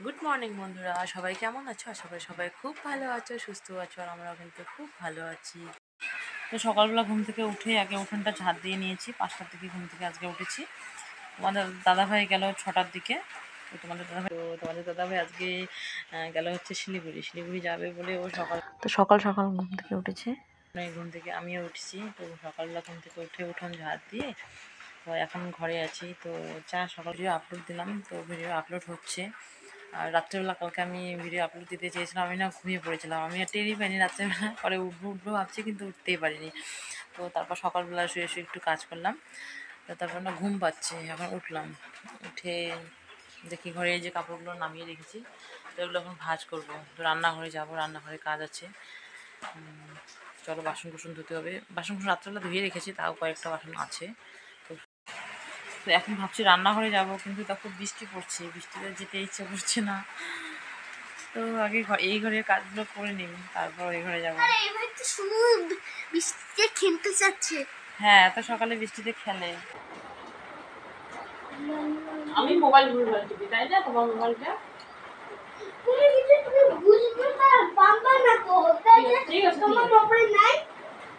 Good morning বন্ধুরা, সবাই কেমন আছো? আশা করি সবাই খুব ভালো আছো, সুস্থ আছো, আর আমরাও কিন্তু খুব ভালো আছি। তো সকালবেলা ঘুম থেকে উঠে আগে উঠোনটা ঝাঁট দিয়ে নিয়েছি। 5টার দিকে ঘুম থেকে আজকে উঠেছি। তোমাদের দাদাভাই গেল 6টার দিকে। তো তোমাদের দাদাভাই আজকে গেল হচ্ছে শিলিগুড়ি যাবে বলে ও সকাল সকাল ঘুম থেকে উঠেছে। ঘুম থেকে আমিও উঠছি। তো সকালবেলা ঘুম থেকে উঠে উঠোন ঝাঁট দিয়ে তো এখন ঘরে আছি। তো সকাল ভিডিও আপলোড দিলাম, তো ভিডিও আপলোড হচ্ছে। আর রাত্রেবেলা কালকে আমি ভিডিও আপলোড দিতে চেয়েছিলাম, আমি না ঘুমিয়ে পড়েছিলাম। আমি আর টেরই পাইনি রাত্রেবেলা, পরে উঠবো ভাবছি কিন্তু উঠতেই পারিনি। তো তারপর সকালবেলা শুয়ে একটু কাজ করলাম। তো তারপর না ঘুম পাচ্ছে, এখন উঠলাম। উঠে দেখি ঘরে এই যে কাপড়গুলো নামিয়ে রেখেছি, তো এগুলো এখন ভাঁজ করবো। তো রান্নাঘরে যাবো, রান্নাঘরে কাজ আছে। চলো বাসন কুসন ধুতে হবে। বাসন কুসন রাত্রেবেলা ধুয়ে রেখেছি, তাও কয়েকটা বাসন আছে। তো এখন ভাবছি রান্নাঘরে যাব, কিন্তু তখন বৃষ্টি পড়ছে, বৃষ্টিতে যেতে ইচ্ছা করছে না। তো আগে এই ঘরের কাজগুলো করে নিই, তারপর এই ঘরে যাবো। বৃষ্টিতে খেলতে যাচ্ছে। হ্যাঁ, এত সকালে বৃষ্টিতে খেলে। আমি মোবাইল ঘুরে টিপি, তাই না? তোমার মোবাইলটা তুমি বুঝবে না, বাবা না তো, তাই না? ঠিক আছে, তোমার মোবাইল নাই?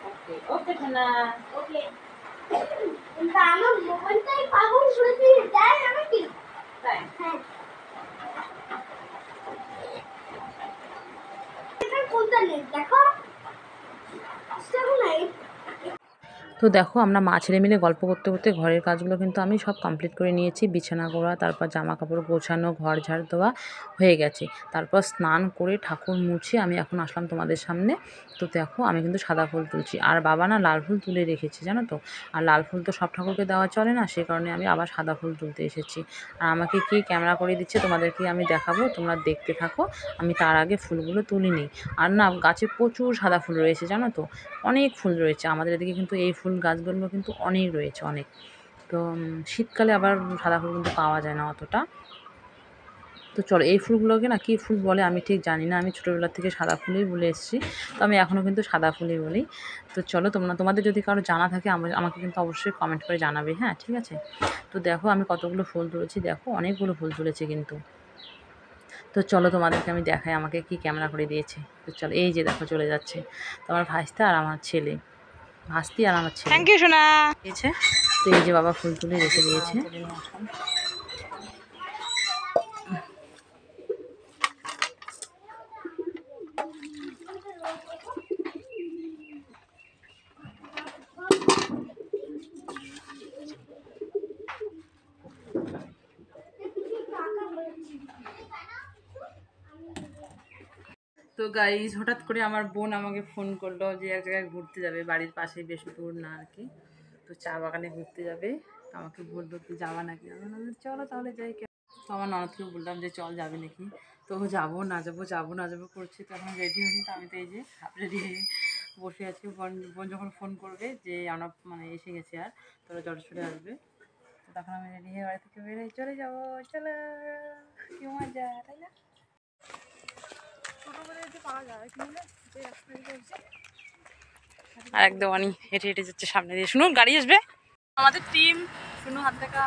ওকে ওকে না, ওকে। কিন্তু আমার মোবাইলটাই পাগল করে দিয়ে দেয় আমাকে। তাই? হ্যাঁ। এটা কোনটা নেই দেখো। দেখো না। তো দেখো, আমরা মা ছেলে মিলে গল্প করতে করতে ঘরের কাজগুলো কিন্তু আমি সব কমপ্লিট করে নিয়েছি। বিছানা করা, তারপর জামা কাপড় গোছানো, ঘর ঝাড় দেওয়া হয়ে গেছে। তারপর স্নান করে ঠাকুর মুছে আমি এখন আসলাম তোমাদের সামনে। তো দেখো, আমি কিন্তু সাদা ফুল তুলছি, আর বাবা না লাল ফুল তুলে রেখেছি, জানো তো। আর লাল ফুল তো সব ঠাকুরকে দেওয়া চলে না, সে কারণে আমি আবার সাদা ফুল তুলতে এসেছি। আর আমাকে কি ক্যামেরা করে দিচ্ছে তোমাদেরকে আমি দেখাবো, তোমরা দেখতে থাকো। আমি তার আগে ফুলগুলো তুলি নিই। আর না, গাছে প্রচুর সাদা ফুল রয়েছে, জানো তো। অনেক ফুল রয়েছে আমাদের এদিকে, কিন্তু এই ফুল গাছগুলো কিন্তু অনেক রয়েছে, অনেক। তো শীতকালে আবার সাদা ফুল কিন্তু পাওয়া যায় না অতটা। তো চলো, এই ফুলগুলোকে না কী ফুল বলে আমি ঠিক জানি না, আমি ছোটোবেলা থেকে সাদা ফুলই বলে এসেছি। তো আমি এখনও কিন্তু সাদা ফুলই বলি। তো চলো, তোমাদের যদি কারো জানা থাকে আমাকে কিন্তু অবশ্যই কমেন্ট করে জানাবে, হ্যাঁ ঠিক আছে। তো দেখো আমি কতগুলো ফুল তুলেছি, দেখো অনেকগুলো ফুল তুলেছি কিন্তু। তো চলো তোমাদেরকে আমি দেখাই আমাকে কি ক্যামেরা করে দিয়েছে। তো চলো, এই যে দেখো চলে যাচ্ছে তোমার ভাইস্তা আর আমার ছেলে, ভাস্তি আর আমার ছেলে। থ্যাংক ইউ সোনা। দিয়েছে। তো এই যে বাবা ফুল তুলে রেখে দিয়েছে। তো গাইজ, হঠাৎ করে আমার বোন আমাকে ফোন করলো যে এক জায়গায় ঘুরতে যাবে, বাড়ির পাশেই, বেশি দূর না আর কি। তো চা বাগানে ঘুরতে যাবে। তো আমাকে বললো তুই যাবা নাকি, আমি বললাম চলো তাহলে যাই। তো আমার ননদকেও বললাম যে চল, যাবে নাকি। তো যাবো না যাবো করছি। তো এখন রেডি হয়নি, তো আমি তো এই যে হাফ রেডি হয়ে বসে আছি। বোন যখন ফোন করবে যে আমরা মানে এসে গেছি, আর তোরা চটে আসবে, তো তখন আমি রেডি হয়ে বাড়ি থেকে বেরিয়ে চলে যাবো। চলো, কি মজা, তাই না? আর একদম অনি হেঁটে হেঁটে যাচ্ছে সামনে দিয়ে। শুনুন, গাড়ি আসবে। আমাদের টিম শুনু, হাত দেখা।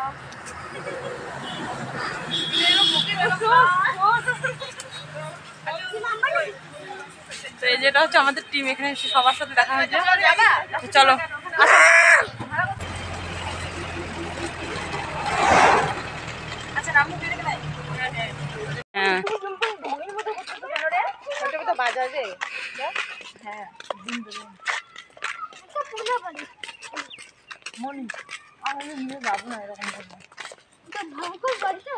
তো এই যেটা হচ্ছে আমাদের টিম, এখানে এসে সবার সাথে দেখা হয়েছে। তো চলো, হ্যাঁ বাজারে মনি, আমি নিয়ে যাবো না এরকম করবো। ভয়ঙ্কর বাড়িটা।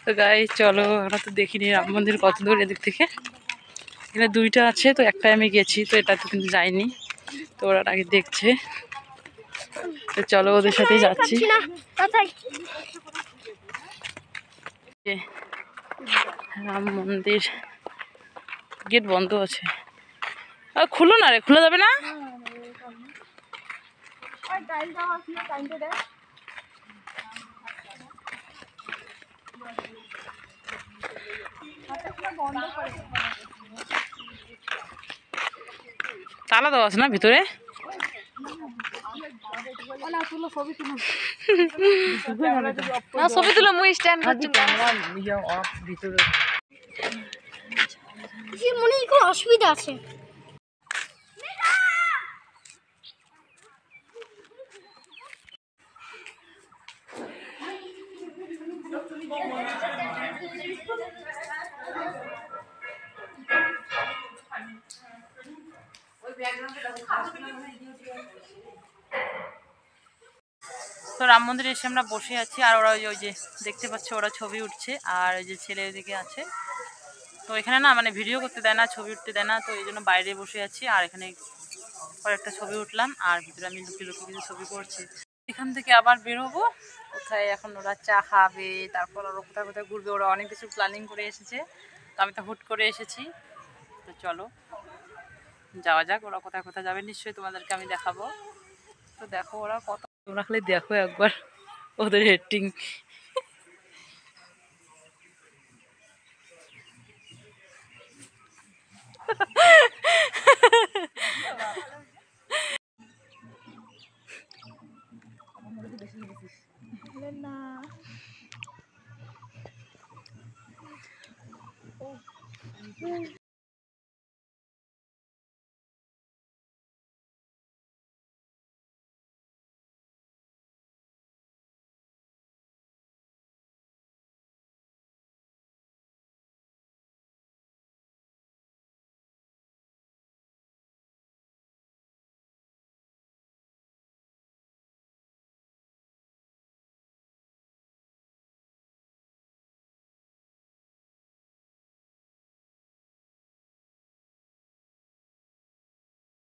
তো গাইস চলো, আমরা তো দেখিনি রাম মন্দির কত দূর এদিক থেকে। এখানে দুইটা আছে, তো একটাই আমি গেছি, তো এটা তো কিন্তু যাইনি। তো ওরা আগে দেখছে। তো চলো, ওদের সাথেই যাচ্ছি। রাম মন্দির গেট বন্ধ আছে। খুলো না রে, খোলা যাবে না। তালা দেওয়া আছে না ভিতরে? ছবি তুলো, মুই স্ট্যান্ড করছি। মনে হয় কোনো অসুবিধা আছে। তো রাম মন্দিরে এসে আমরা বসে আছি, আর ওরা ওই যে দেখতে পাচ্ছে ওরা ছবি উঠছে, আর ওই যে ছেলে ওইদিকে আছে। তো এখানে না মানে ভিডিও করতে দেয় না, ছবি উঠতে দেয় না, তো এই জন্য বাইরে বসে আছি। আর এখানে কয়েকটা ছবি উঠলাম, আর ভিতরে আমি লুকিয়ে লুকিয়ে কিছু ছবি করছি। এখান থেকে আবার বেরোবো কোথায়, এখন ওরা চা খাবে, তারপর ওরা কোথায় কোথায় ঘুরবে, ওরা অনেক কিছু প্ল্যানিং করে এসেছে। তো আমি তো হুট করে এসেছি, তো চলো যাওয়া যাক। ওরা কোথায় কোথায় যাবে নিশ্চয়ই তোমাদেরকে আমি দেখাবো। তো দেখো ওরা কত, তোমরা খালি দেখো একবার ওদের হেটিং।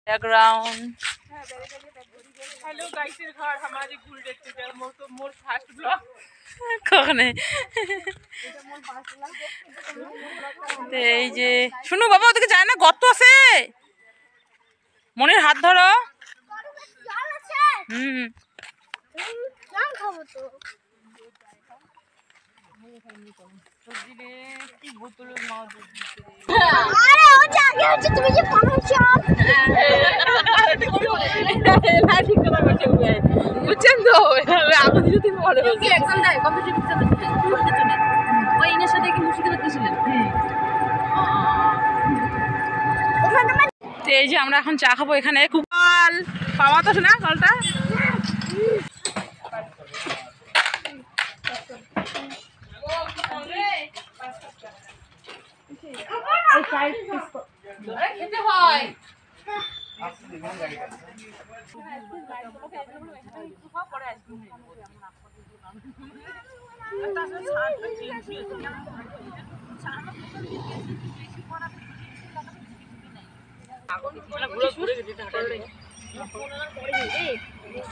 बैकग्राउंड हेलो गाइस घर हमारी गुल देखते थे मोर तो मोर फास्ट ब्लॉग কখনে এই যে শুনো বাবা, ওদিকে যায় না, গর্ত আছে, মনির হাত ধরো। জল আছে? হুম জল খাবো তো। আরে ও জাগে হচ্ছে তুমি যে পাগল সব। ঠিক কথা বলছে বুঝছেন তো আগে যদি মনে হচ্ছে এক্সাম দেয় কম্পিটিটিভ এক্সাম ওই ইনের সাথে কি মুর্শিদাবাদ গেছিলেন। তো এই যে আমরা এখন চা খাবো এখানে, কল পাওয়া তো না কলটা খেতে হয়।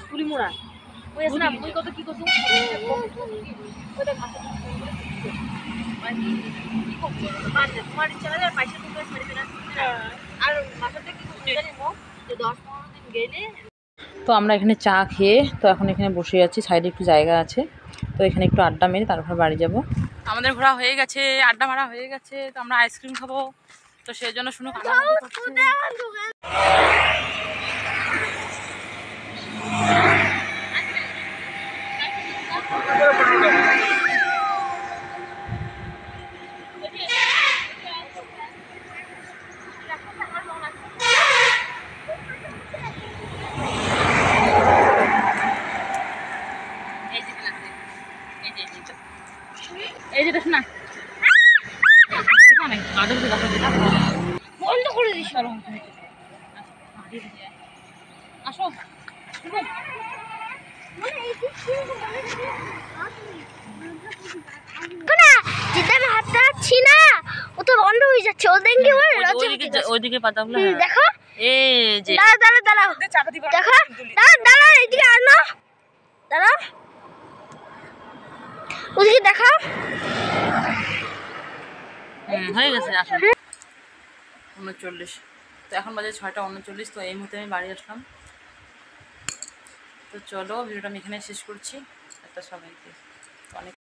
পুলিমোড়া ওই আছে না, ওই কত কি করছো তোমার ইচ্ছা হলে পয়সা তুমি ছাড়বে না, আর মাথাটা কি করতে জানো যে 10-15 দিন গেলে। তো আমরা এখানে চা খেয়ে তো এখন এখানে বসে আছি, সাইডে একটু জায়গা আছে, তো এখানে একটু আড্ডা মেরে তারপর বাড়ি যাব। আমাদের ঘোরা হয়ে গেছে, আড্ডা মারা হয়ে গেছে, তো আমরা আইসক্রিম খাবো, তো সেই জন্য শুনো এই যেটা শোনা বন্ধ করে দিস। আসো যেটা আমি হাতটা রাখছি না ও তো বন্ধ হয়ে যাচ্ছে, ও দেখি ওইদিকে পাতাগুলো দেখো। এই যে দাঁড়াও দাঁড়াও চাপা দিবা দেখো, দাঁড়াও এদিকে আনো, দাঁড়াও ওদিকে দেখো। হয়ে গেছে আসো। 39, তো এখন বাজে 6টা 39, তো এই মুহূর্তে আমি বাড়ি আসলাম। তো চলো ভিডিওটা আমি এখানে শেষ করছি, একটা সবাইকে অনেক